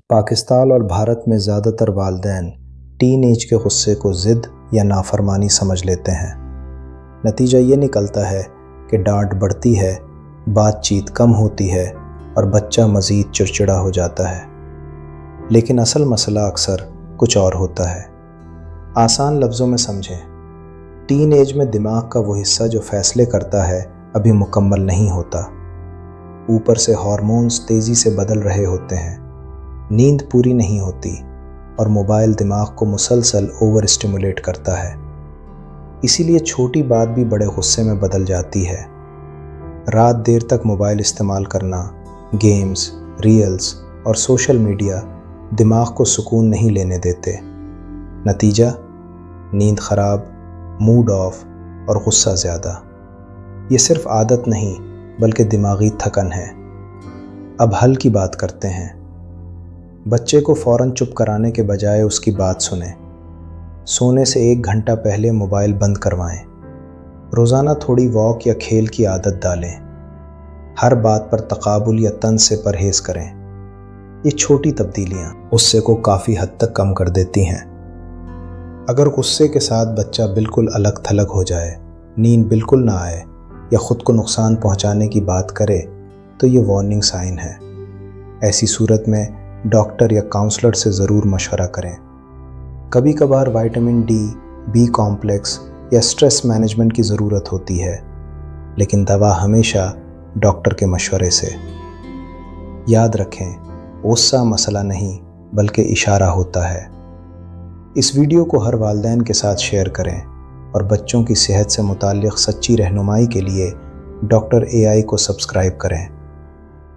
پاکستان اور بھارت میں زیادہ تر والدین ٹین ایج کے غصے کو ضد یا نافرمانی سمجھ لیتے ہیں۔ نتیجہ یہ نکلتا ہے کہ ڈانٹ بڑھتی ہے، بات چیت کم ہوتی ہے اور بچہ مزید چڑچڑا ہو جاتا ہے۔ لیکن اصل مسئلہ اکثر کچھ اور ہوتا ہے۔ آسان لفظوں میں سمجھیں، ٹین ایج میں دماغ کا وہ حصہ جو فیصلے کرتا ہے ابھی مکمل نہیں ہوتا۔ اوپر سے ہارمونز تیزی سے بدل رہے ہوتے ہیں، نیند پوری نہیں ہوتی اور موبائل دماغ کو مسلسل اوور اسٹیمولیٹ کرتا ہے۔ اسی لیے چھوٹی بات بھی بڑے غصے میں بدل جاتی ہے۔ رات دیر تک موبائل استعمال کرنا، گیمز، ریلز اور سوشل میڈیا دماغ کو سکون نہیں لینے دیتے۔ نتیجہ، نیند خراب، موڈ آف اور غصہ زیادہ۔ یہ صرف عادت نہیں بلکہ دماغی تھکن ہے۔ اب حل کی بات کرتے ہیں۔ بچے کو فوراً چپ کرانے کے بجائے اس کی بات سنیں۔ سونے سے 1 گھنٹہ پہلے موبائل بند کروائیں۔ روزانہ تھوڑی واک یا کھیل کی عادت ڈالیں۔ ہر بات پر تقابل یا طنز سے پرہیز کریں۔ یہ چھوٹی تبدیلیاں غصے کو کافی حد تک کم کر دیتی ہیں۔ اگر غصے کے ساتھ بچہ بالکل الگ تھلگ ہو جائے، نیند بالکل نہ آئے یا خود کو نقصان پہنچانے کی بات کرے تو یہ وارننگ سائن ہے۔ ایسی صورت میں ڈاکٹر یا کاؤنسلر سے ضرور مشورہ کریں۔ کبھی کبھار وٹامن ڈی، بی کمپلیکس یا سٹریس مینجمنٹ کی ضرورت ہوتی ہے، لیکن دوا ہمیشہ ڈاکٹر کے مشورے سے۔ یاد رکھیں، غصہ مسئلہ نہیں بلکہ اشارہ ہوتا ہے۔ اس ویڈیو کو ہر والدین کے ساتھ شیئر کریں اور بچوں کی صحت سے متعلق سچی رہنمائی کے لیے ڈاکٹر AI کو سبسکرائب کریں۔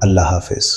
اللہ حافظ۔